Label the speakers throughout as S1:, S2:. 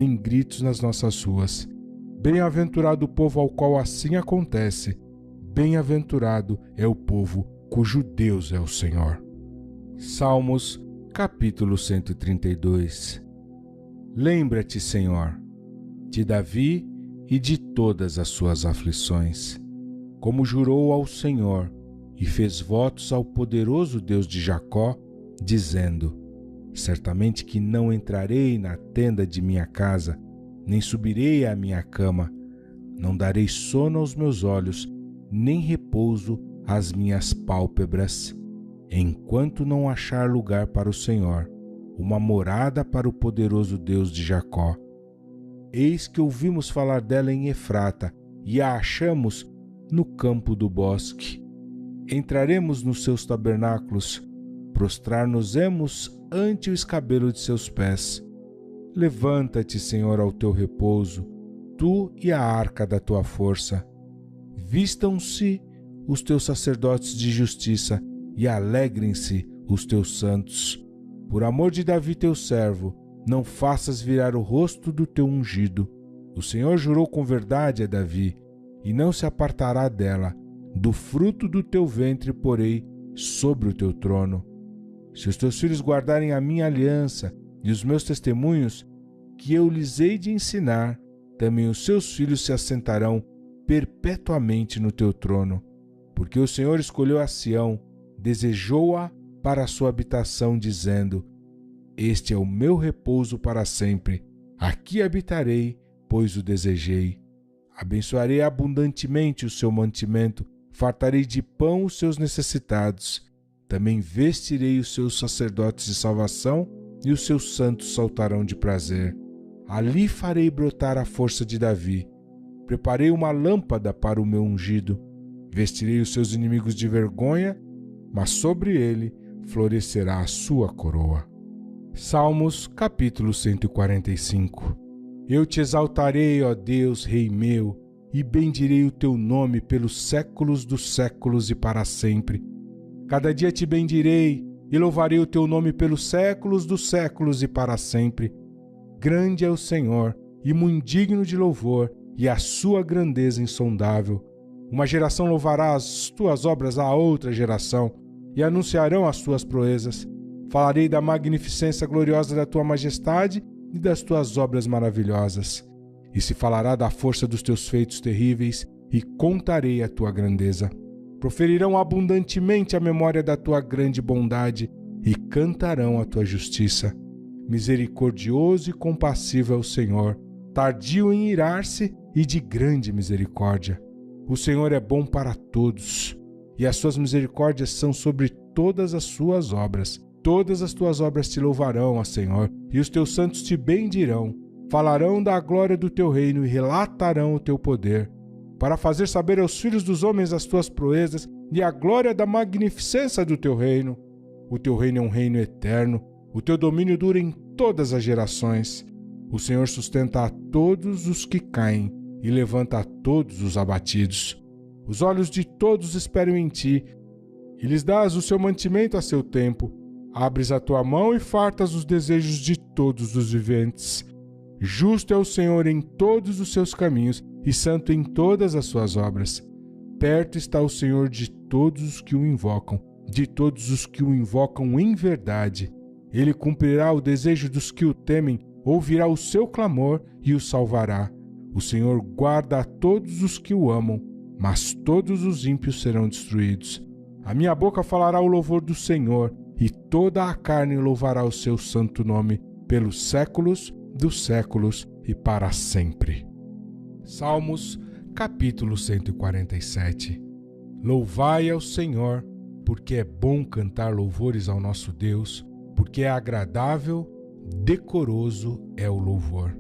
S1: em gritos nas nossas ruas. Bem-aventurado o povo ao qual assim acontece. Bem-aventurado é o povo cujo Deus é o Senhor. Salmos, capítulo 132. Lembra-te, Senhor, de Davi e de todas as suas aflições, como jurou ao Senhor e fez votos ao poderoso Deus de Jacó, dizendo: certamente que não entrarei na tenda de minha casa, nem subirei à minha cama, não darei sono aos meus olhos, nem repouso às minhas pálpebras, enquanto não achar lugar para o Senhor, uma morada para o poderoso Deus de Jacó. Eis que ouvimos falar dela em Efrata, e a achamos no campo do bosque. Entraremos nos seus tabernáculos, prostrar-nos-emos ante o escabelo de seus pés. Levanta-te, Senhor, ao teu repouso, tu e a arca da tua força. Vistam-se os teus sacerdotes de justiça e alegrem-se os teus santos. Por amor de Davi teu servo, não faças virar o rosto do teu ungido. O Senhor jurou com verdade a Davi, e não se apartará dela. Do fruto do teu ventre porei sobre o teu trono. Se os teus filhos guardarem a minha aliança e os meus testemunhos, que eu lhes hei de ensinar, também os seus filhos se assentarão perpetuamente no teu trono. Porque o Senhor escolheu a Sião, desejou-a para a sua habitação, dizendo: este é o meu repouso para sempre, aqui habitarei, pois o desejei. Abençoarei abundantemente o seu mantimento, fartarei de pão os seus necessitados. Também vestirei os seus sacerdotes de salvação, e os seus santos saltarão de prazer. Ali farei brotar a força de Davi. Preparei uma lâmpada para o meu ungido. Vestirei os seus inimigos de vergonha, mas sobre ele florescerá a sua coroa. Salmos, capítulo 145. Eu te exaltarei, ó Deus, Rei meu, e bendirei o teu nome pelos séculos dos séculos e para sempre. Cada dia te bendirei e louvarei o teu nome pelos séculos dos séculos e para sempre. Grande é o Senhor e muito digno de louvor, e a sua grandeza insondável. Uma geração louvará as tuas obras à outra geração, e anunciarão as tuas proezas. Falarei da magnificência gloriosa da tua majestade e das tuas obras maravilhosas. E se falará da força dos teus feitos terríveis, e contarei a tua grandeza. Proferirão abundantemente a memória da tua grande bondade, e cantarão a tua justiça. Misericordioso e compassivo é o Senhor, tardio em irar-se e de grande misericórdia. O Senhor é bom para todos, e as suas misericórdias são sobre todas as suas obras. Todas as tuas obras te louvarão, ó Senhor, e os teus santos te bendirão. Falarão da glória do teu reino e relatarão o teu poder, para fazer saber aos filhos dos homens as tuas proezas e a glória da magnificência do teu reino. O teu reino é um reino eterno, o teu domínio dura em todas as gerações. O Senhor sustenta a todos os que caem e levanta a todos os abatidos. Os olhos de todos esperam em ti, e lhes dás o seu mantimento a seu tempo. Abres a tua mão e fartas os desejos de todos os viventes. Justo é o Senhor em todos os seus caminhos e santo em todas as suas obras. Perto está o Senhor de todos os que o invocam, de todos os que o invocam em verdade. Ele cumprirá o desejo dos que o temem, ouvirá o seu clamor e o salvará. O Senhor guarda a todos os que o amam, mas todos os ímpios serão destruídos. A minha boca falará o louvor do Senhor, e toda a carne louvará o seu santo nome, pelos séculos dos séculos e para sempre. Salmos, capítulo 147. Louvai ao Senhor, porque é bom cantar louvores ao nosso Deus, porque é agradável, decoroso é o louvor.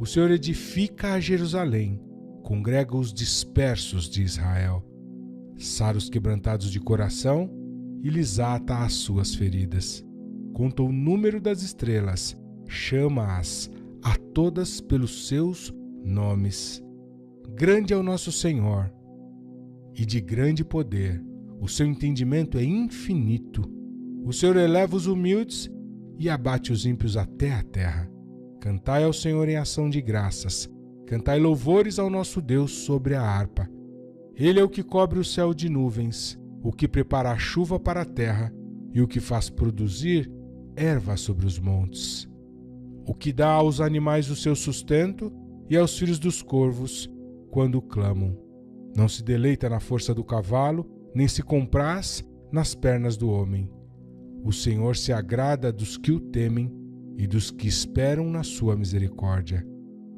S1: O Senhor edifica a Jerusalém, congrega os dispersos de Israel, sara os quebrantados de coração e lhes ata as suas feridas. Conta o número das estrelas, chama-as a todas pelos seus nomes. Grande é o nosso Senhor, e de grande poder, o seu entendimento é infinito. O Senhor eleva os humildes e abate os ímpios até a terra. Cantai ao Senhor em ação de graças. Cantai louvores ao nosso Deus sobre a harpa. Ele é o que cobre o céu de nuvens, o que prepara a chuva para a terra e o que faz produzir erva sobre os montes. O que dá aos animais o seu sustento e aos filhos dos corvos quando clamam. Não se deleita na força do cavalo, nem se compraz nas pernas do homem. O Senhor se agrada dos que o temem e dos que esperam na sua misericórdia.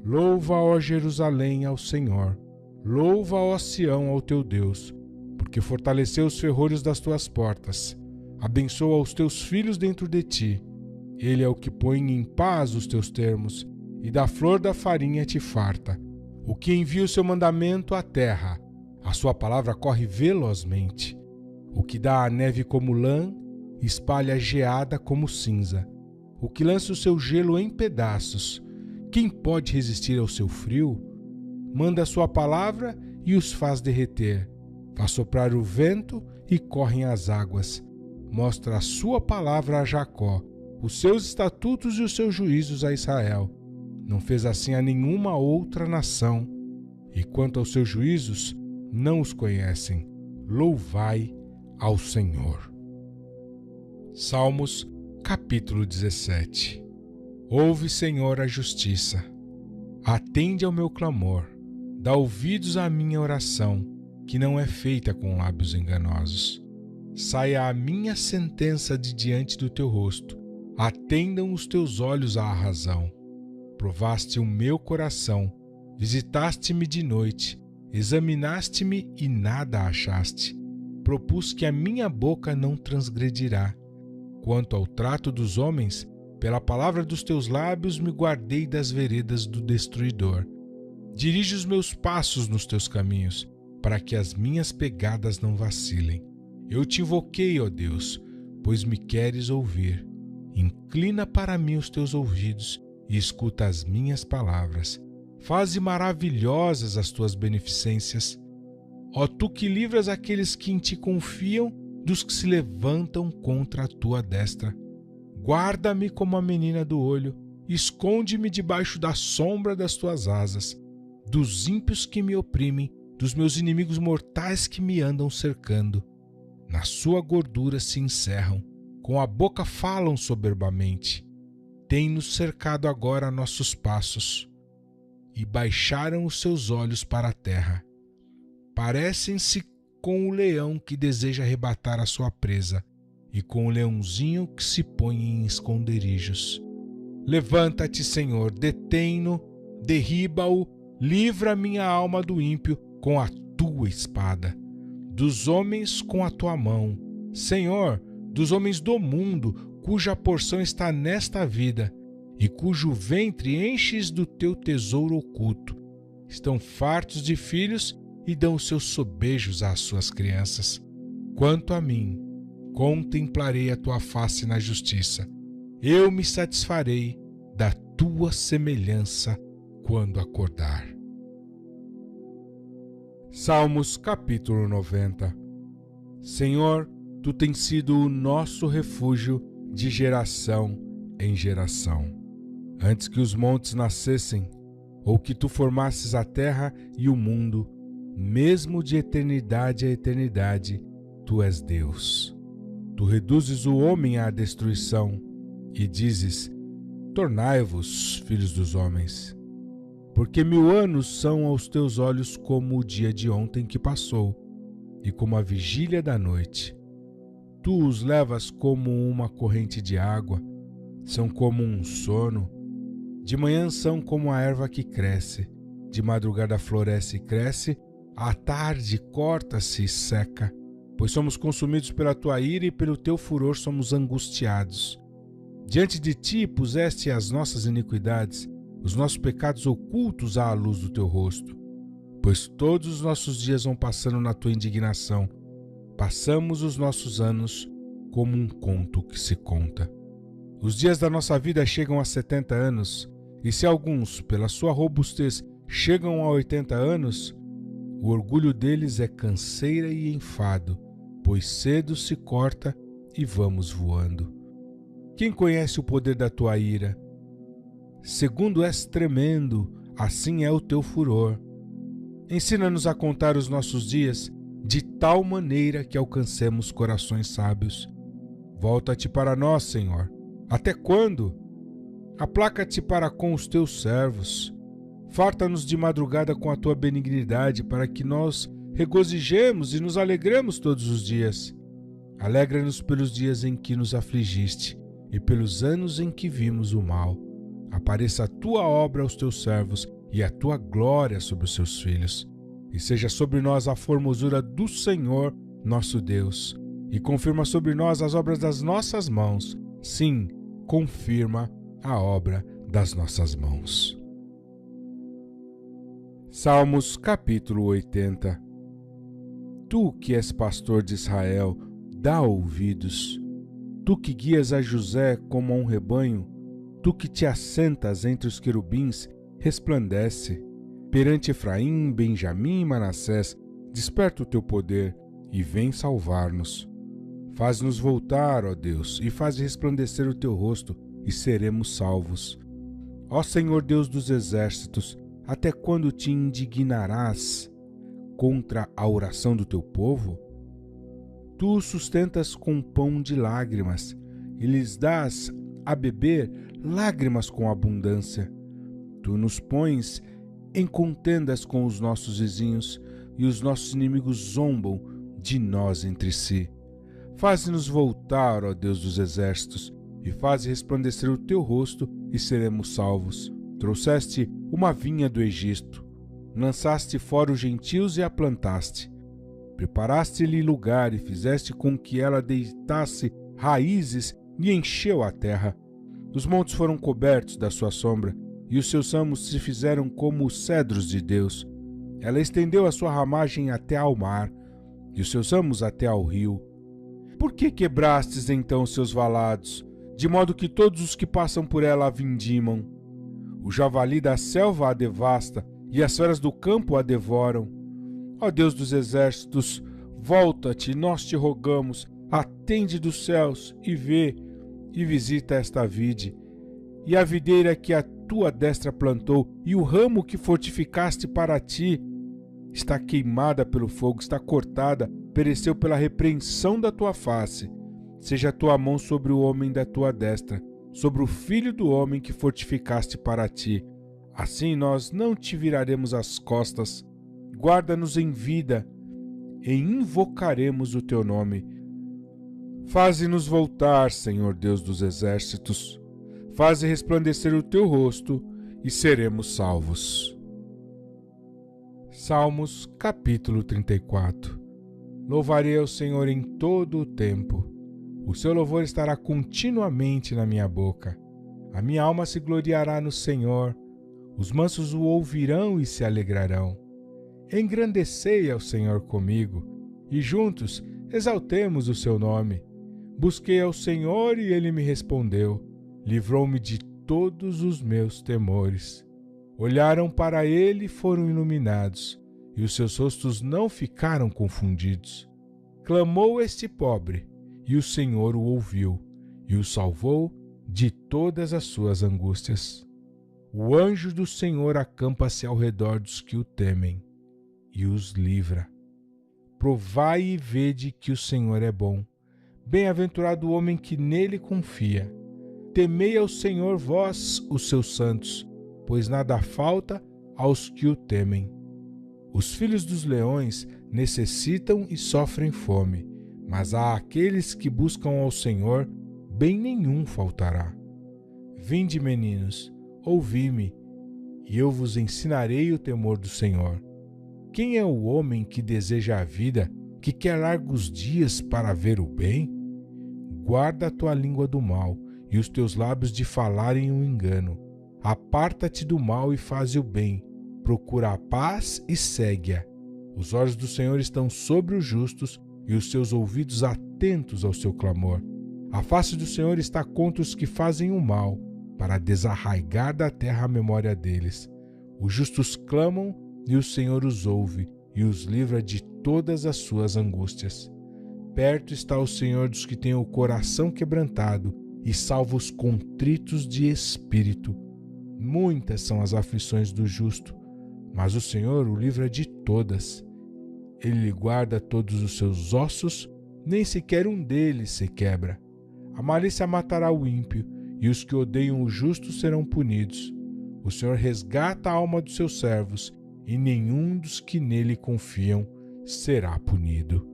S1: Louva, ó Jerusalém, ao Senhor. Louva, ó Sião, ao teu Deus, porque fortaleceu os ferrolhos das tuas portas. Abençoa os teus filhos dentro de ti. Ele é o que põe em paz os teus termos, e da flor da farinha te farta. O que envia o seu mandamento à terra, a sua palavra corre velozmente. O que dá a neve como lã, espalha a geada como cinza. O que lança o seu gelo em pedaços, quem pode resistir ao seu frio? Manda a sua palavra e os faz derreter. Faz soprar o vento e correm as águas. Mostra a sua palavra a Jacó, os seus estatutos e os seus juízos a Israel. Não fez assim a nenhuma outra nação. E quanto aos seus juízos, não os conhecem. Louvai ao Senhor. Salmos, capítulo 17. Ouve, Senhor, a justiça. Atende ao meu clamor. Dá ouvidos à minha oração, que não é feita com lábios enganosos. Saia a minha sentença de diante do teu rosto. Atendam os teus olhos à razão. Provaste o meu coração, visitaste-me de noite, examinaste-me e nada achaste. Propus que a minha boca não transgredirá. Quanto ao trato dos homens, pela palavra dos teus lábios me guardei das veredas do destruidor. Dirige os meus passos nos teus caminhos, para que as minhas pegadas não vacilem. Eu te invoquei, ó Deus, pois me queres ouvir. Inclina para mim os teus ouvidos e escuta as minhas palavras. Faze maravilhosas as tuas beneficências. Ó tu que livras aqueles que em ti confiam dos que se levantam contra a tua destra. Guarda-me como a menina do olho, esconde-me debaixo da sombra das tuas asas, dos ímpios que me oprimem, dos meus inimigos mortais que me andam cercando. Na sua gordura se encerram, com a boca falam soberbamente. Tem-nos cercado agora a nossos passos, e baixaram os seus olhos para a terra. Parecem-se com o leão que deseja arrebatar a sua presa, e com o leãozinho que se põe em esconderijos. Levanta-te, Senhor, detém-no, derriba-o, livra minha alma do ímpio com a tua espada, dos homens com a tua mão. Senhor, dos homens do mundo, cuja porção está nesta vida, e cujo ventre enches do teu tesouro oculto. Estão fartos de filhos e dão os seus sobejos às suas crianças. Quanto a mim, contemplarei a tua face na justiça. Eu me satisfarei da tua semelhança quando acordar. Salmos capítulo 90. Senhor, tu tens sido o nosso refúgio de geração em geração. Antes que os montes nascessem, ou que tu formasses a terra e o mundo, mesmo de eternidade a eternidade, tu és Deus. Tu reduzes o homem à destruição e dizes: tornai-vos filhos dos homens. Porque 1000 anos são aos teus olhos como o dia de ontem que passou, e como a vigília da noite. Tu os levas como uma corrente de água, são como um sono. De manhã são como a erva que cresce, de madrugada floresce e cresce, à tarde corta-se e seca. Pois somos consumidos pela tua ira e pelo teu furor somos angustiados. Diante de ti puseste as nossas iniquidades, os nossos pecados ocultos à luz do teu rosto. Pois todos os nossos dias vão passando na tua indignação. Passamos os nossos anos como um conto que se conta. Os dias da nossa vida chegam a 70 anos, e se alguns, pela sua robustez, chegam a 80 anos, o orgulho deles é canseira e enfado, pois cedo se corta e vamos voando. Quem conhece o poder da tua ira? Segundo és tremendo, assim é o teu furor. Ensina-nos a contar os nossos dias de tal maneira que alcancemos corações sábios. Volta-te para nós, Senhor. Até quando? Aplaca-te para com os teus servos. Farta-nos de madrugada com a tua benignidade, para que nós regozijemos e nos alegremos todos os dias. Alegra-nos pelos dias em que nos afligiste e pelos anos em que vimos o mal. Apareça a tua obra aos teus servos e a tua glória sobre os seus filhos. E seja sobre nós a formosura do Senhor, nosso Deus. E confirma sobre nós as obras das nossas mãos. Sim, confirma a obra das nossas mãos. Salmos capítulo 80. Tu que és pastor de Israel, dá ouvidos. Tu que guias a José como a um rebanho, tu que te assentas entre os querubins, resplandece. Perante Efraim, Benjamim e Manassés, desperta o teu poder e vem salvar-nos. Faz-nos voltar, ó Deus, e faz resplandecer o teu rosto, e seremos salvos. Ó Senhor Deus dos exércitos, até quando te indignarás contra a oração do teu povo? Tu os sustentas com pão de lágrimas, e lhes dás a beber lágrimas com abundância. Tu nos pões em contendas com os nossos vizinhos, e os nossos inimigos zombam de nós entre si. Faze-nos voltar, ó Deus dos exércitos, e faze resplandecer o teu rosto, e seremos salvos. Trouxeste uma vinha do Egito, lançaste fora os gentios e a plantaste. Preparaste-lhe lugar e fizeste com que ela deitasse raízes e encheu a terra. Os montes foram cobertos da sua sombra, e os seus ramos se fizeram como os cedros de Deus. Ela estendeu a sua ramagem até ao mar, e os seus ramos até ao rio. Por que quebrastes então os seus valados, de modo que todos os que passam por ela a vindimam? O javali da selva a devasta, e as feras do campo a devoram. Ó Deus dos exércitos, volta-te, nós te rogamos, atende dos céus e vê, e visita esta vide, e a videira que a tua destra plantou, e o ramo que fortificaste para ti, está queimada pelo fogo, está cortada, pereceu pela repreensão da tua face. Seja a tua mão sobre o homem da tua destra, sobre o filho do homem que fortificaste para ti. Assim nós não te viraremos as costas. Guarda-nos em vida, e invocaremos o teu nome. Faze-nos voltar, Senhor Deus dos exércitos. Faze resplandecer o teu rosto, e seremos salvos. Salmos capítulo 34. Louvarei ao Senhor em todo o tempo. O seu louvor estará continuamente na minha boca. A minha alma se gloriará no Senhor. Os mansos o ouvirão e se alegrarão. Engrandecei ao Senhor comigo, e juntos exaltemos o seu nome. Busquei ao Senhor e ele me respondeu. Livrou-me de todos os meus temores. Olharam para ele e foram iluminados, e os seus rostos não ficaram confundidos. Clamou este pobre, e o Senhor o ouviu, e o salvou de todas as suas angústias. O anjo do Senhor acampa-se ao redor dos que o temem, e os livra. Provai e vede que o Senhor é bom. Bem-aventurado o homem que nele confia. Temei ao Senhor vós, os seus santos, pois nada falta aos que o temem. Os filhos dos leões necessitam e sofrem fome, mas a aqueles que buscam ao Senhor, bem nenhum faltará. Vinde, meninos, ouvi-me, e eu vos ensinarei o temor do Senhor. Quem é o homem que deseja a vida, que quer largos dias para ver o bem? Guarda a tua língua do mal, e os teus lábios de falarem o engano. Aparta-te do mal e faze o bem. Procura a paz e segue-a. Os olhos do Senhor estão sobre os justos, e os seus ouvidos atentos ao seu clamor. A face do Senhor está contra os que fazem o mal, para desarraigar da terra a memória deles. Os justos clamam, e o Senhor os ouve, e os livra de todas as suas angústias. Perto está o Senhor dos que têm o coração quebrantado, e salva os contritos de espírito. Muitas são as aflições do justo, mas o Senhor o livra de todas. Ele lhe guarda todos os seus ossos, nem sequer um deles se quebra. A malícia matará o ímpio, e os que odeiam o justo serão punidos. O Senhor resgata a alma dos seus servos, e nenhum dos que nele confiam será punido.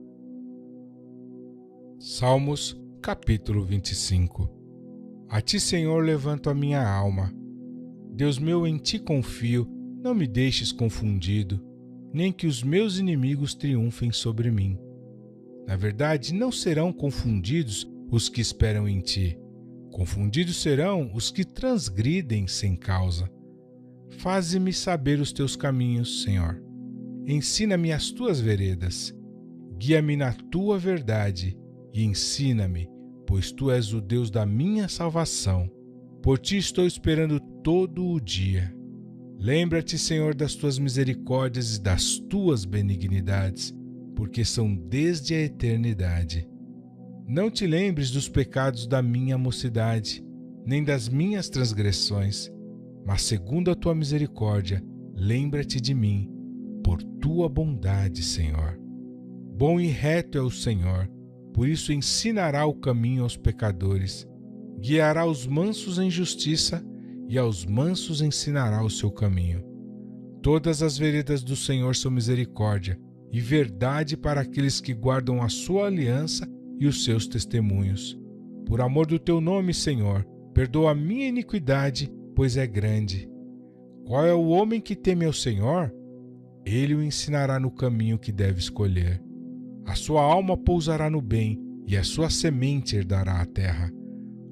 S1: Salmos, capítulo 25. A ti, Senhor, levanto a minha alma. Deus meu, em ti confio, não me deixes confundido, nem que os meus inimigos triunfem sobre mim. Na verdade, não serão confundidos os que esperam em ti. Confundidos serão os que transgridem sem causa. Faze-me saber os teus caminhos, Senhor. Ensina-me as tuas veredas. Guia-me na tua verdade e ensina-me, pois tu és o Deus da minha salvação. Por ti estou esperando todo o dia. Lembra-te, Senhor, das tuas misericórdias e das tuas benignidades, porque são desde a eternidade. Não te lembres dos pecados da minha mocidade, nem das minhas transgressões, mas segundo a tua misericórdia, lembra-te de mim, por tua bondade, Senhor. Bom e reto é o Senhor, por isso ensinará o caminho aos pecadores, guiará os mansos em justiça e aos mansos ensinará o seu caminho. Todas as veredas do Senhor são misericórdia e verdade para aqueles que guardam a sua aliança e os seus testemunhos. Por amor do teu nome, Senhor, perdoa a minha iniquidade, pois é grande. Qual é o homem que teme ao Senhor? Ele o ensinará no caminho que deve escolher. A sua alma pousará no bem e a sua semente herdará a terra.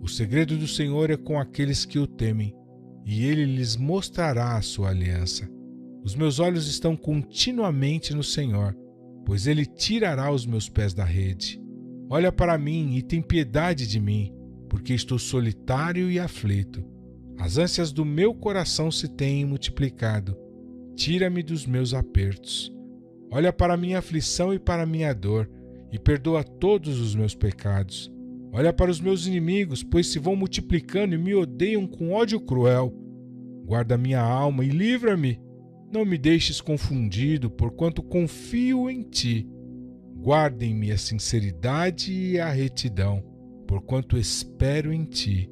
S1: O segredo do Senhor é com aqueles que o temem, e ele lhes mostrará a sua aliança. Os meus olhos estão continuamente no Senhor, pois ele tirará os meus pés da rede. Olha para mim e tem piedade de mim, porque estou solitário e aflito. As ânsias do meu coração se têm multiplicado. Tira-me dos meus apertos. Olha para a minha aflição e para a minha dor, e perdoa todos os meus pecados. Olha para os meus inimigos, pois se vão multiplicando e me odeiam com ódio cruel. Guarda minha alma e livra-me. Não me deixes confundido, porquanto confio em ti. Guardem-me a sinceridade e a retidão, porquanto espero em ti.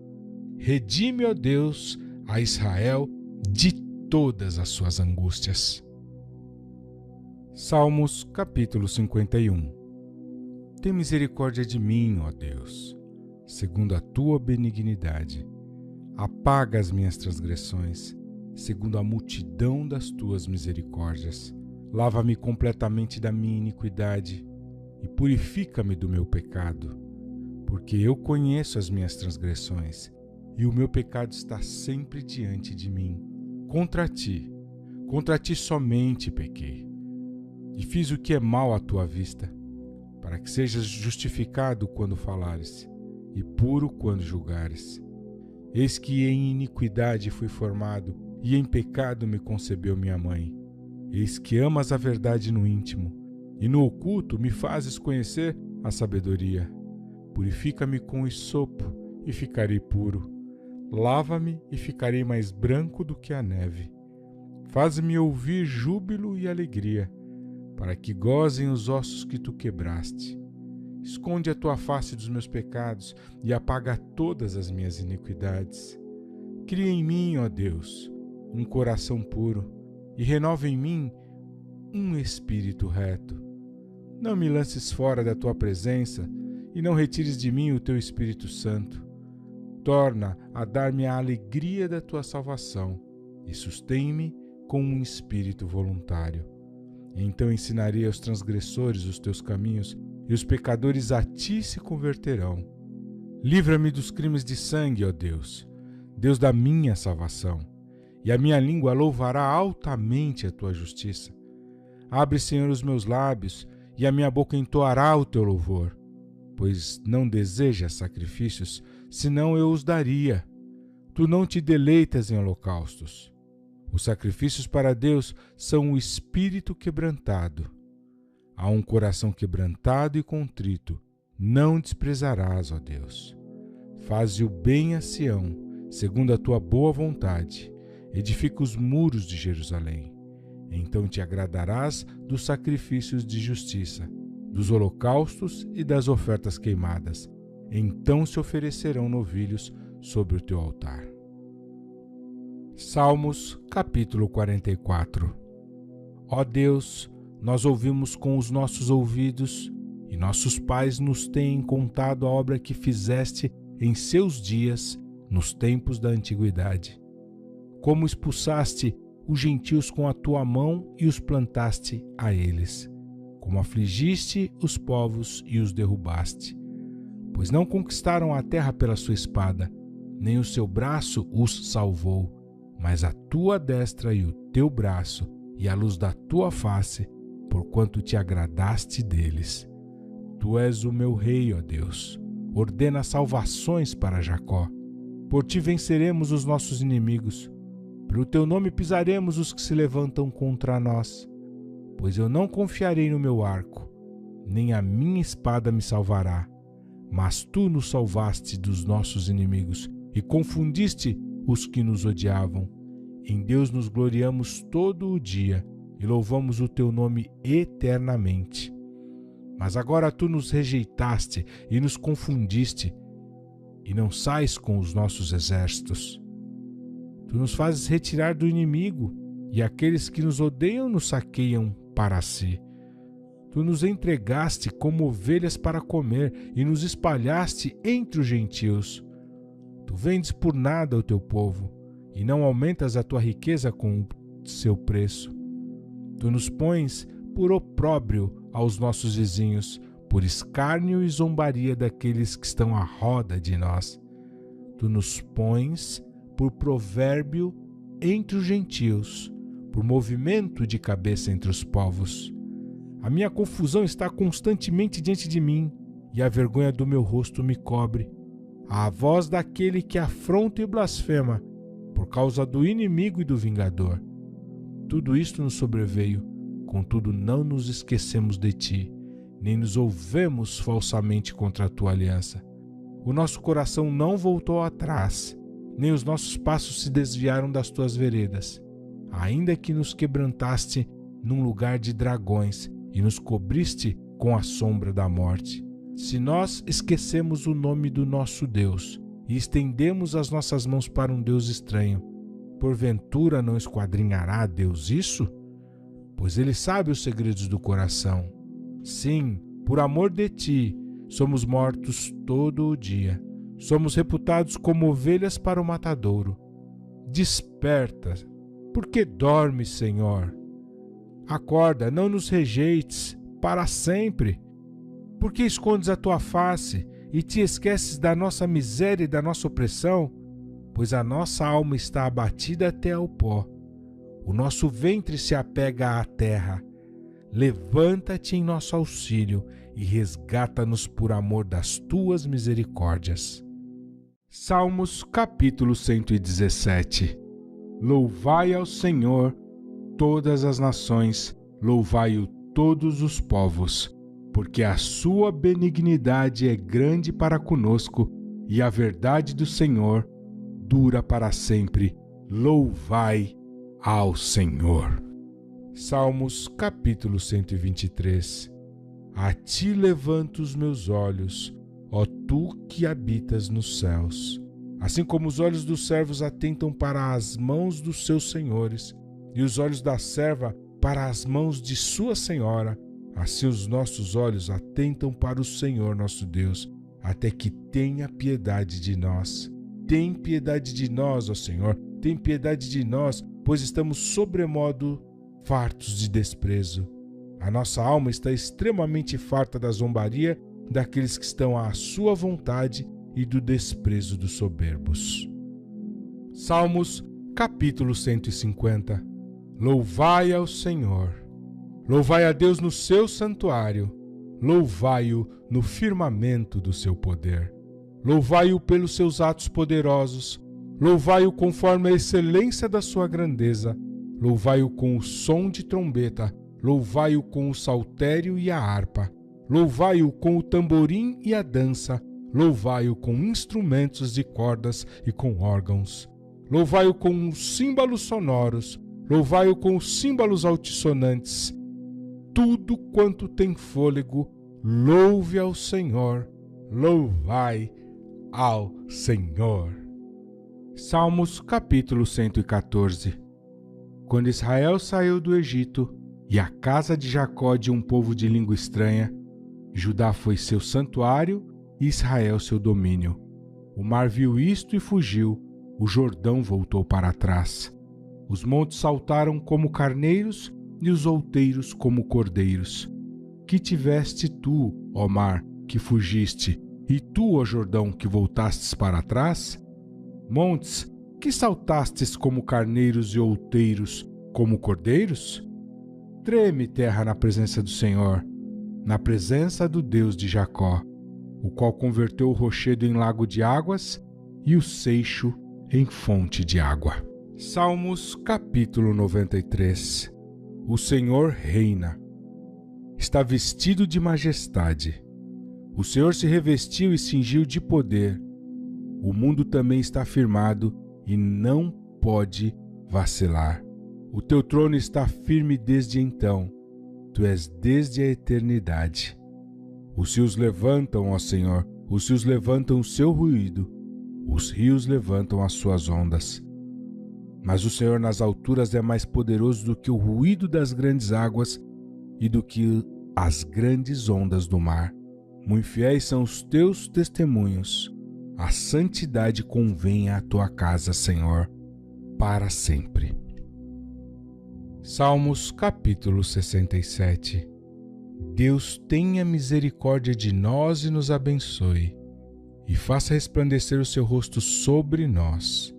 S1: Redime, ó Deus, a Israel de todas as suas angústias. Salmos, capítulo 51. Tem misericórdia de mim, ó Deus, segundo a tua benignidade. Apaga as minhas transgressões, segundo a multidão das tuas misericórdias. Lava-me completamente da minha iniquidade e purifica-me do meu pecado, porque eu conheço as minhas transgressões e o meu pecado está sempre diante de mim. Contra ti somente pequei, e fiz o que é mal à tua vista, para que sejas justificado quando falares, e puro quando julgares. Eis que em iniquidade fui formado, e em pecado me concebeu minha mãe. Eis que amas a verdade no íntimo, e no oculto me fazes conhecer a sabedoria. Purifica-me com hisopo, e ficarei puro. Lava-me, e ficarei mais branco do que a neve. Faz-me ouvir júbilo e alegria, para que gozem os ossos que tu quebraste. Esconde a tua face dos meus pecados e apaga todas as minhas iniquidades. Cria em mim, ó Deus, um coração puro e renova em mim um espírito reto. Não me lances fora da tua presença e não retires de mim o teu Espírito Santo. Torna a dar-me a alegria da tua salvação e sustém-me com um espírito voluntário. Então ensinarei aos transgressores os teus caminhos, e os pecadores a ti se converterão. Livra-me dos crimes de sangue, ó Deus, Deus da minha salvação, e a minha língua louvará altamente a tua justiça. Abre, Senhor, os meus lábios, e a minha boca entoará o teu louvor, pois não desejas sacrifícios, senão eu os daria. Tu não te deleitas em holocaustos. Os sacrifícios para Deus são o espírito quebrantado. A um coração quebrantado e contrito não desprezarás, ó Deus. Faze o bem a Sião, segundo a tua boa vontade, edifica os muros de Jerusalém. Então te agradarás dos sacrifícios de justiça, dos holocaustos e das ofertas queimadas. Então se oferecerão novilhos sobre o teu altar. Salmos, capítulo 44. Ó Deus, nós ouvimos com os nossos ouvidos, e nossos pais nos têm contado a obra que fizeste em seus dias, nos tempos da antiguidade. Como expulsaste os gentios com a tua mão e os plantaste a eles. Como afligiste os povos e os derrubaste. Pois não conquistaram a terra pela sua espada, nem o seu braço os salvou, mas a tua destra e o teu braço e a luz da tua face, porquanto te agradaste deles. Tu és o meu rei, ó Deus. Ordena salvações para Jacó. Por ti venceremos os nossos inimigos. Pelo teu nome pisaremos os que se levantam contra nós. Pois eu não confiarei no meu arco, nem a minha espada me salvará. Mas tu nos salvaste dos nossos inimigos e confundiste os que nos odiavam. Em Deus nos gloriamos todo o dia e louvamos o teu nome eternamente. Mas agora tu nos rejeitaste e nos confundiste, e não sais com os nossos exércitos. Tu nos fazes retirar do inimigo, e aqueles que nos odeiam nos saqueiam para si. Tu nos entregaste como ovelhas para comer, e nos espalhaste entre os gentios. Tu vendes por nada o teu povo, e não aumentas a tua riqueza com o seu preço. Tu nos pões por opróbrio aos nossos vizinhos, por escárnio e zombaria daqueles que estão à roda de nós. Tu nos pões por provérbio entre os gentios, por movimento de cabeça entre os povos. A minha confusão está constantemente diante de mim, e a vergonha do meu rosto me cobre. A voz daquele que afronta e blasfema, por causa do inimigo e do vingador. Tudo isto nos sobreveio, contudo não nos esquecemos de ti, nem nos ouvemos falsamente contra a tua aliança. O nosso coração não voltou atrás, nem os nossos passos se desviaram das tuas veredas. Ainda que nos quebrantaste num lugar de dragões e nos cobriste com a sombra da morte. Se nós esquecemos o nome do nosso Deus e estendemos as nossas mãos para um Deus estranho, porventura não esquadrinhará Deus isso? Pois ele sabe os segredos do coração. Sim, por amor de ti, somos mortos todo o dia. Somos reputados como ovelhas para o matadouro. Desperta, porque dormes, Senhor. Acorda, não nos rejeites para sempre. Por que escondes a tua face e te esqueces da nossa miséria e da nossa opressão? Pois a nossa alma está abatida até ao pó. O nosso ventre se apega à terra. Levanta-te em nosso auxílio e resgata-nos por amor das tuas misericórdias. Salmos, capítulo 117. Louvai ao Senhor todas as nações, louvai-o todos os povos, porque a sua benignidade é grande para conosco e a verdade do Senhor dura para sempre. Louvai ao Senhor. Salmos, capítulo 123. A ti levanto os meus olhos, ó tu que habitas nos céus. Assim como os olhos dos servos atentam para as mãos dos seus senhores, e os olhos da serva para as mãos de sua senhora, assim os nossos olhos atentam para o Senhor nosso Deus, até que tenha piedade de nós. Tem piedade de nós, ó Senhor, tem piedade de nós, pois estamos sobremodo fartos de desprezo. A nossa alma está extremamente farta da zombaria daqueles que estão à sua vontade e do desprezo dos soberbos. Salmos, capítulo 150. Louvai ao Senhor. Louvai a Deus no seu santuário. Louvai-o no firmamento do seu poder. Louvai-o pelos seus atos poderosos. Louvai-o conforme a excelência da sua grandeza. Louvai-o com o som de trombeta. Louvai-o com o saltério e a harpa. Louvai-o com o tamborim e a dança. Louvai-o com instrumentos de cordas e com órgãos. louvai-o com os símbolos sonoros, louvai-o com os símbolos altissonantes. Tudo quanto tem fôlego, louve ao Senhor, louvai ao Senhor. Salmos capítulo 114. Quando Israel saiu do Egito e a casa de Jacó de um povo de língua estranha, Judá foi seu santuário e Israel seu domínio. O mar viu isto e fugiu, o Jordão voltou para trás. Os montes saltaram como carneiros e os outeiros como cordeiros. Que tiveste tu, ó mar, que fugiste, e tu, ó Jordão, que voltastes para trás? Montes, que saltastes como carneiros e outeiros como cordeiros? Treme, terra, na presença do Senhor, na presença do Deus de Jacó, o qual converteu o rochedo em lago de águas e o seixo em fonte de água. Salmos capítulo 93. O Senhor reina. Está vestido de majestade. O Senhor se revestiu e cingiu de poder. O mundo também está firmado e não pode vacilar. O teu trono está firme desde então. Tu és desde a eternidade. Os rios levantam, ó Senhor, os rios levantam o seu ruído. Os rios levantam as suas ondas. Mas o Senhor nas alturas é mais poderoso do que o ruído das grandes águas e do que as grandes ondas do mar. Muito fiéis são os teus testemunhos. A santidade convém à tua casa, Senhor, para sempre. Salmos capítulo 67. Deus tenha misericórdia de nós e nos abençoe, e faça resplandecer o seu rosto sobre nós,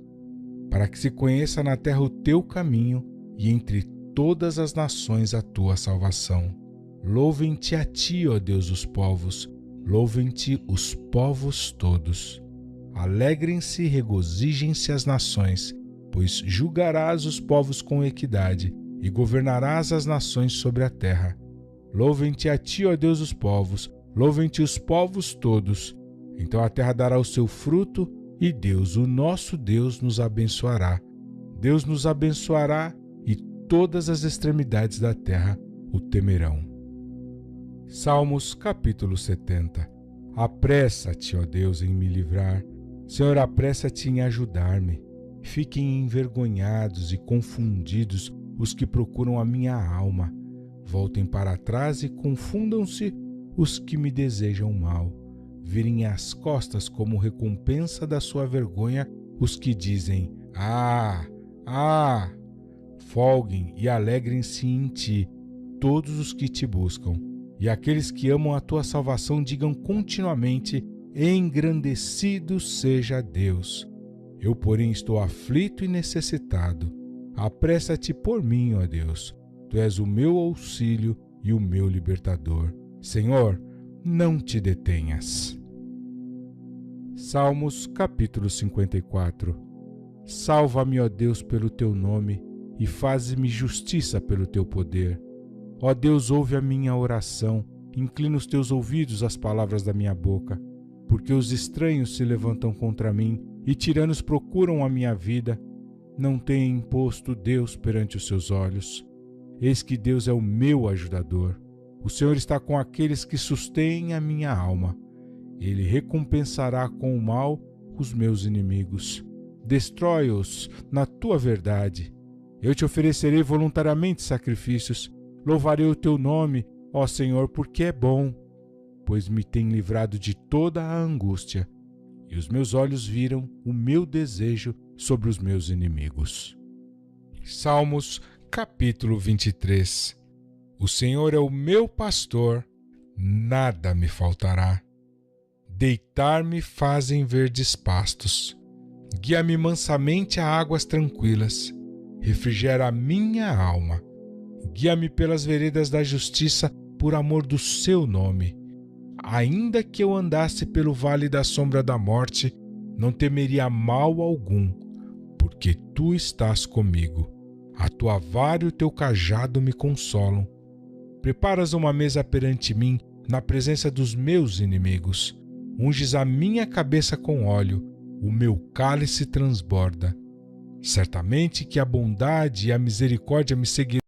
S1: para que se conheça na terra o teu caminho e entre todas as nações a tua salvação. Louvem-te a ti, ó Deus dos povos, louvem-te os povos todos. Alegrem-se e regozijem-se as nações, pois julgarás os povos com equidade e governarás as nações sobre a terra. Louvem-te a ti, ó Deus dos povos, louvem-te os povos todos. Então a terra dará o seu fruto e Deus, o nosso Deus, nos abençoará. Deus nos abençoará e todas as extremidades da terra o temerão. Salmos capítulo 70. Apressa-te, ó Deus, em me livrar. Senhor, apressa-te em ajudar-me. Fiquem envergonhados e confundidos os que procuram a minha alma. Voltem para trás e confundam-se os que me desejam mal. Virem as costas como recompensa da sua vergonha os que dizem: Ah, ah! Folguem e alegrem-se em ti todos os que te buscam. E aqueles que amam a tua salvação digam continuamente: Engrandecido seja Deus. Eu, porém, estou aflito e necessitado. Apressa-te por mim, ó Deus. Tu és o meu auxílio e o meu libertador. Senhor, não te detenhas. Salmos capítulo 54. Salva-me, ó Deus, pelo teu nome, e faze-me justiça pelo teu poder. Ó Deus, ouve a minha oração, inclina os teus ouvidos às palavras da minha boca, porque os estranhos se levantam contra mim e tiranos procuram a minha vida. Não tenha imposto Deus perante os seus olhos. Eis que Deus é o meu ajudador. O Senhor está com aqueles que sustêm a minha alma. Ele recompensará com o mal os meus inimigos. Destrói-os na tua verdade. Eu te oferecerei voluntariamente sacrifícios. Louvarei o teu nome, ó Senhor, porque é bom, pois me tem livrado de toda a angústia, e os meus olhos viram o meu desejo sobre os meus inimigos. Salmos capítulo 23. O Senhor é o meu pastor, nada me faltará. Deitar-me fazem verdes pastos. Guia-me mansamente a águas tranquilas. Refrigera a minha alma. Guia-me pelas veredas da justiça por amor do seu nome. Ainda que eu andasse pelo vale da sombra da morte, não temeria mal algum, porque tu estás comigo. A tua vara e o teu cajado me consolam. Preparas uma mesa perante mim na presença dos meus inimigos. Unges a minha cabeça com óleo, o meu cálice transborda. Certamente que a bondade e a misericórdia me seguirão